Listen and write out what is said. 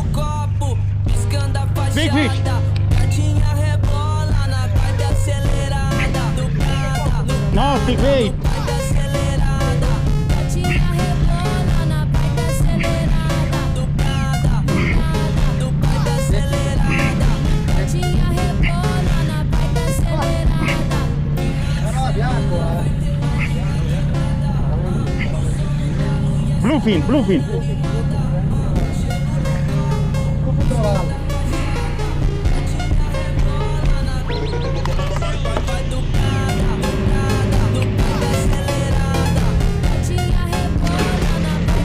no copo, piscando a Big fish. fachada. Gatinha rebola na vibe acelerada. No Prada, no Nossa, big bait. vibe acelerada. Gatinha rebola na vibe acelerada. No Prada, no vibe acelerada. Gatinha rebola na vibe acelerada. Bluefin, bluefin. Vou pro outro lado.